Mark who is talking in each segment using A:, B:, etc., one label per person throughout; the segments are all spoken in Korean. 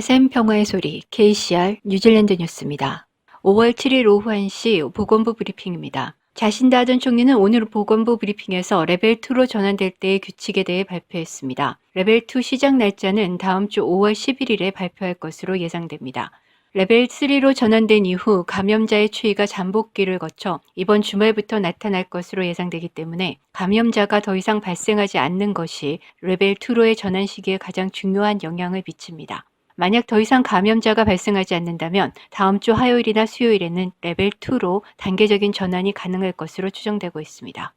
A: 샘 평화의 소리 KCR 뉴질랜드 뉴스입니다. 5월 7일 오후 1시 보건부 브리핑입니다. 자신다 하던 총리는 오늘 보건부 브리핑에서 레벨 2로 전환될 때의 규칙에 대해 발표했습니다. 레벨 2 시작 날짜는 다음 주 5월 11일에 발표할 것으로 예상됩니다. 레벨 3로 전환된 이후 감염자의 추이가 잠복기를 거쳐 이번 주말부터 나타날 것으로 예상되기 때문에 감염자가 더 이상 발생하지 않는 것이 레벨 2로의 전환 시기에 가장 중요한 영향을 미칩니다. 만약 더 이상 감염자가 발생하지 않는다면 다음 주 화요일이나 수요일에는 레벨 2로 단계적인 전환이 가능할 것으로 추정되고 있습니다.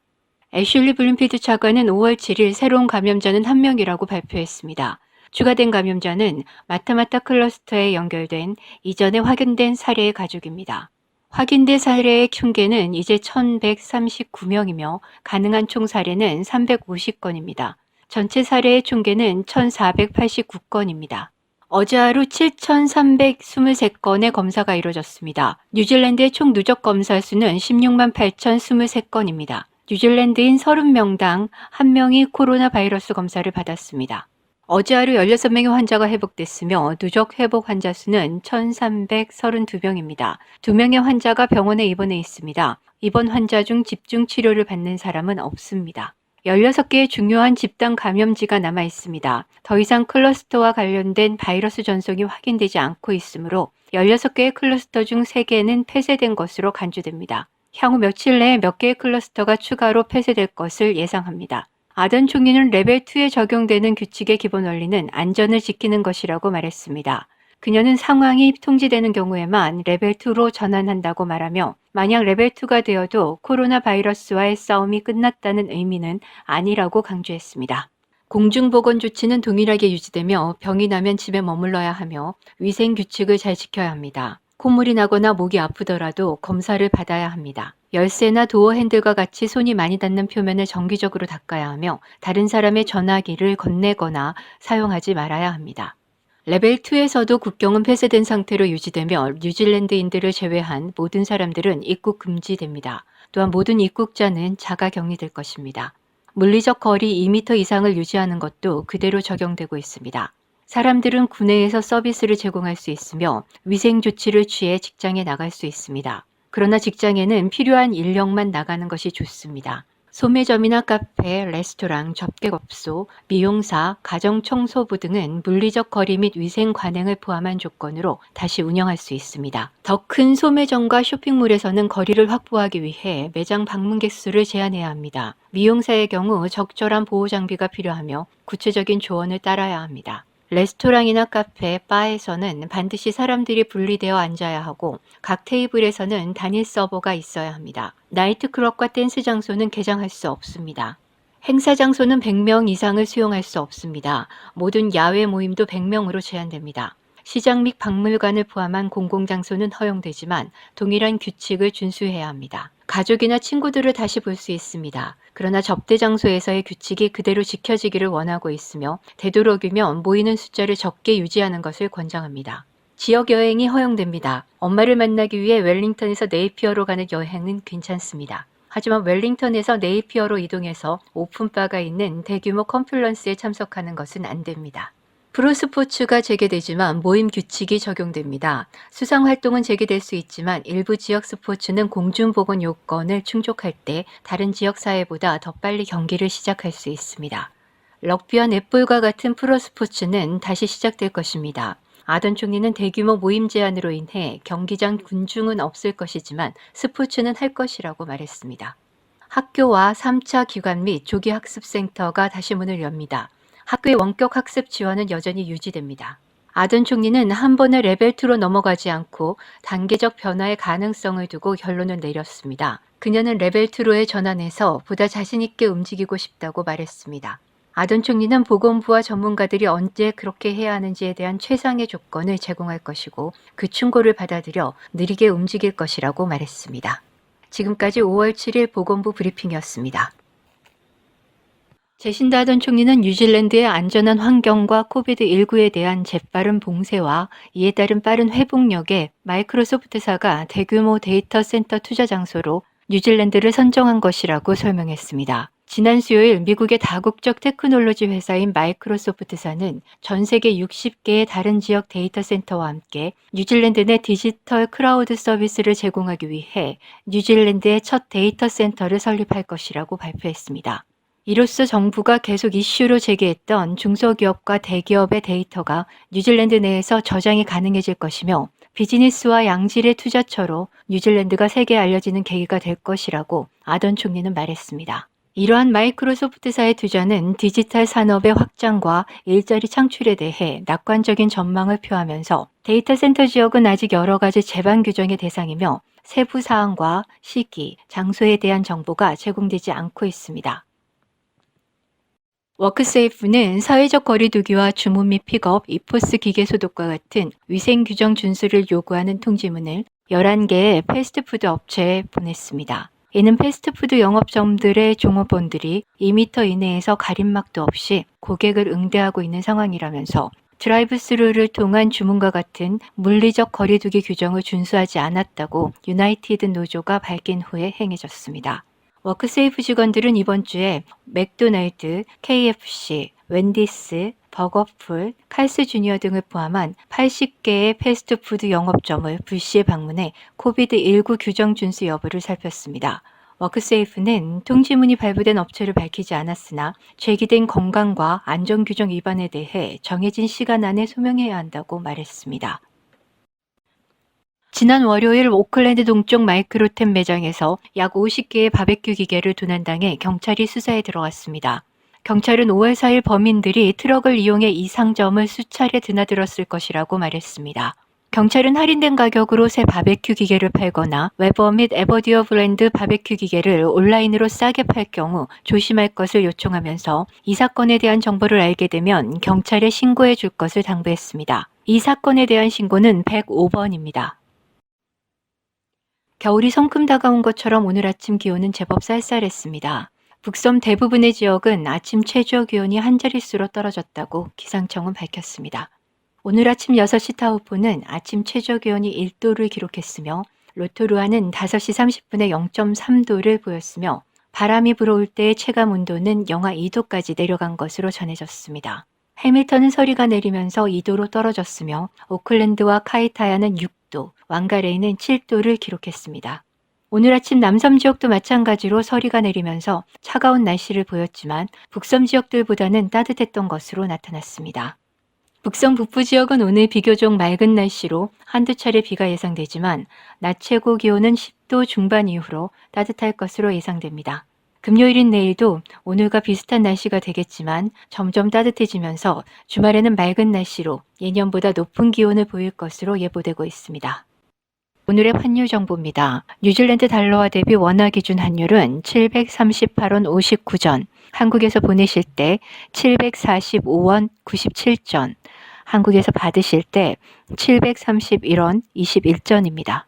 A: 애슐리 블룸필드 차관은 5월 7일 새로운 감염자는 1명이라고 발표했습니다. 추가된 감염자는 마타마타 클러스터에 연결된 이전에 확인된 사례의 가족입니다. 확인된 사례의 총계는 이제 1,139명이며 가능한 총 사례는 350건입니다. 전체 사례의 총계는 1,489건입니다. 어제 하루 7,323건의 검사가 이루어졌습니다. 뉴질랜드의 총 누적 검사 수는 16만 8,023건입니다. 뉴질랜드인 30명당 1명이 코로나 바이러스 검사를 받았습니다. 어제 하루 16명의 환자가 회복됐으며 누적 회복 환자 수는 1,332명입니다. 2명의 환자가 병원에 입원해 있습니다. 입원 환자 중 집중 치료를 받는 사람은 없습니다. 16개의 중요한 집단 감염지가 남아 있습니다. 더 이상 클러스터와 관련된 바이러스 전송이 확인되지 않고 있으므로 16개의 클러스터 중 3개는 폐쇄된 것으로 간주됩니다. 향후 며칠 내에 몇 개의 클러스터가 추가로 폐쇄될 것을 예상합니다. 아던 총리는 레벨 2에 적용되는 규칙의 기본 원리는 안전을 지키는 것이라고 말했습니다. 그녀는 상황이 통제되는 경우에만 레벨 2로 전환한다고 말하며 만약 레벨 2가 되어도 코로나 바이러스와의 싸움이 끝났다는 의미는 아니라고 강조했습니다. 공중보건 조치는 동일하게 유지되며 병이 나면 집에 머물러야 하며 위생 규칙을 잘 지켜야 합니다. 콧물이 나거나 목이 아프더라도 검사를 받아야 합니다. 열쇠나 도어 핸들과 같이 손이 많이 닿는 표면을 정기적으로 닦아야 하며 다른 사람의 전화기를 건네거나 사용하지 말아야 합니다. 레벨 2에서도 국경은 폐쇄된 상태로 유지되며 뉴질랜드인들을 제외한 모든 사람들은 입국 금지됩니다. 또한 모든 입국자는 자가 격리될 것입니다. 물리적 거리 2m 이상을 유지하는 것도 그대로 적용되고 있습니다. 사람들은 구내에서 서비스를 제공할 수 있으며 위생 조치를 취해 직장에 나갈 수 있습니다. 그러나 직장에는 필요한 인력만 나가는 것이 좋습니다. 소매점이나 카페, 레스토랑, 접객업소, 미용사, 가정청소부 등은 물리적 거리 및 위생 관행을 포함한 조건으로 다시 운영할 수 있습니다. 더 큰 소매점과 쇼핑몰에서는 거리를 확보하기 위해 매장 방문객 수를 제한해야 합니다. 미용사의 경우 적절한 보호 장비가 필요하며 구체적인 조언을 따라야 합니다. 레스토랑이나 카페, 바에서는 반드시 사람들이 분리되어 앉아야 하고 각 테이블에서는 단일 서버가 있어야 합니다. 나이트클럽과 댄스 장소는 개장할 수 없습니다. 행사 장소는 100명 이상을 수용할 수 없습니다. 모든 야외 모임도 100명으로 제한됩니다. 시장 및 박물관을 포함한 공공장소는 허용되지만 동일한 규칙을 준수해야 합니다. 가족이나 친구들을 다시 볼 수 있습니다. 그러나 접대 장소에서의 규칙이 그대로 지켜지기를 원하고 있으며 되도록이면 모이는 숫자를 적게 유지하는 것을 권장합니다. 지역 여행이 허용됩니다. 엄마를 만나기 위해 웰링턴에서 네이피어로 가는 여행은 괜찮습니다. 하지만 웰링턴에서 네이피어로 이동해서 오픈바가 있는 대규모 컨ference에 참석하는 것은 안 됩니다. 프로스포츠가 재개되지만 모임 규칙이 적용됩니다. 수상 활동은 재개될 수 있지만 일부 지역 스포츠는 공중보건 요건을 충족할 때 다른 지역 사회보다 더 빨리 경기를 시작할 수 있습니다. 럭비와 넷볼과 같은 프로스포츠는 다시 시작될 것입니다. 아던 총리는 대규모 모임 제한으로 인해 경기장 군중은 없을 것이지만 스포츠는 할 것이라고 말했습니다. 학교와 3차 기관 및 조기 학습센터가 다시 문을 엽니다. 학교의 원격 학습 지원은 여전히 유지됩니다. 아던 총리는 한 번에 레벨 2로 넘어가지 않고 단계적 변화의 가능성을 두고 결론을 내렸습니다. 그녀는 레벨 2로의 전환해서 보다 자신 있게 움직이고 싶다고 말했습니다. 아던 총리는 보건부와 전문가들이 언제 그렇게 해야 하는지에 대한 최상의 조건을 제공할 것이고 그 충고를 받아들여 느리게 움직일 것이라고 말했습니다. 지금까지 5월 7일 보건부 브리핑이었습니다. 제신다 하던 총리는 뉴질랜드의 안전한 환경과 코비드19에 대한 재빠른 봉쇄와 이에 따른 빠른 회복력에 마이크로소프트사가 대규모 데이터 센터 투자 장소로 뉴질랜드를 선정한 것이라고 설명했습니다. 지난 수요일 미국의 다국적 테크놀로지 회사인 마이크로소프트사는 전 세계 60개의 다른 지역 데이터 센터와 함께 뉴질랜드 내 디지털 클라우드 서비스를 제공하기 위해 뉴질랜드의 첫 데이터 센터를 설립할 것이라고 발표했습니다. 이로써 정부가 계속 이슈로 제기했던 중소기업과 대기업의 데이터가 뉴질랜드 내에서 저장이 가능해질 것이며 비즈니스와 양질의 투자처로 뉴질랜드가 세계에 알려지는 계기가 될 것이라고 아던 총리는 말했습니다. 이러한 마이크로소프트사의 투자는 디지털 산업의 확장과 일자리 창출에 대해 낙관적인 전망을 표하면서 데이터 센터 지역은 아직 여러 가지 제반 규정의 대상이며 세부 사항과 시기, 장소에 대한 정보가 제공되지 않고 있습니다. 워크세이프는 사회적 거리 두기와 주문 및 픽업, 이포스 기계 소독과 같은 위생 규정 준수를 요구하는 통지문을 11개의 패스트푸드 업체에 보냈습니다. 이는 패스트푸드 영업점들의 종업원들이 2m 이내에서 가림막도 없이 고객을 응대하고 있는 상황이라면서 드라이브스루를 통한 주문과 같은 물리적 거리두기 규정을 준수하지 않았다고 유나이티드 노조가 밝힌 후에 행해졌습니다. 워크세이프 직원들은 이번 주에 맥도날드, KFC, 웬디스, 버거풀, 칼스 주니어 등을 포함한 80개의 패스트푸드 영업점을 불시에 방문해 코비드-19 규정 준수 여부를 살폈습니다. 워크세이프는 통지문이 발부된 업체를 밝히지 않았으나 제기된 건강과 안전규정 위반에 대해 정해진 시간 안에 소명해야 한다고 말했습니다. 지난 월요일 오클랜드 동쪽 마이크로템 매장에서 약 50개의 바베큐 기계를 도난당해 경찰이 수사에 들어갔습니다. 경찰은 5월 4일 범인들이 트럭을 이용해 이 상점을 수차례 드나들었을 것이라고 말했습니다. 경찰은 할인된 가격으로 새 바베큐 기계를 팔거나 웨버 및 에버디어 브랜드 바베큐 기계를 온라인으로 싸게 팔 경우 조심할 것을 요청하면서 이 사건에 대한 정보를 알게 되면 경찰에 신고해 줄 것을 당부했습니다. 이 사건에 대한 신고는 105번입니다. 겨울이 성큼 다가온 것처럼 오늘 아침 기온은 제법 쌀쌀했습니다. 북섬 대부분의 지역은 아침 최저 기온이 한 자릿수로 떨어졌다고 기상청은 밝혔습니다. 오늘 아침 6시 타우포는 아침 최저 기온이 1도를 기록했으며 로토루아는 5시 30분에 0.3도를 보였으며 바람이 불어올 때의 체감 온도는 영하 2도까지 내려간 것으로 전해졌습니다. 해밀턴은 서리가 내리면서 2도로 떨어졌으며 오클랜드와 카이타야는 6도, 왕가레이는 7도를 기록했습니다. 오늘 아침 남섬 지역도 마찬가지로 서리가 내리면서 차가운 날씨를 보였지만 북섬 지역들보다는 따뜻했던 것으로 나타났습니다. 북섬 북부 지역은 오늘 비교적 맑은 날씨로 한두 차례 비가 예상되지만 낮 최고 기온은 10도 중반 이후로 따뜻할 것으로 예상됩니다. 금요일인 내일도 오늘과 비슷한 날씨가 되겠지만 점점 따뜻해지면서 주말에는 맑은 날씨로 예년보다 높은 기온을 보일 것으로 예보되고 있습니다. 오늘의 환율 정보입니다. 뉴질랜드 달러화 대비 원화 기준 환율은 738원 59전, 한국에서 보내실 때 745원 97전, 한국에서 받으실 때 731원 21전입니다.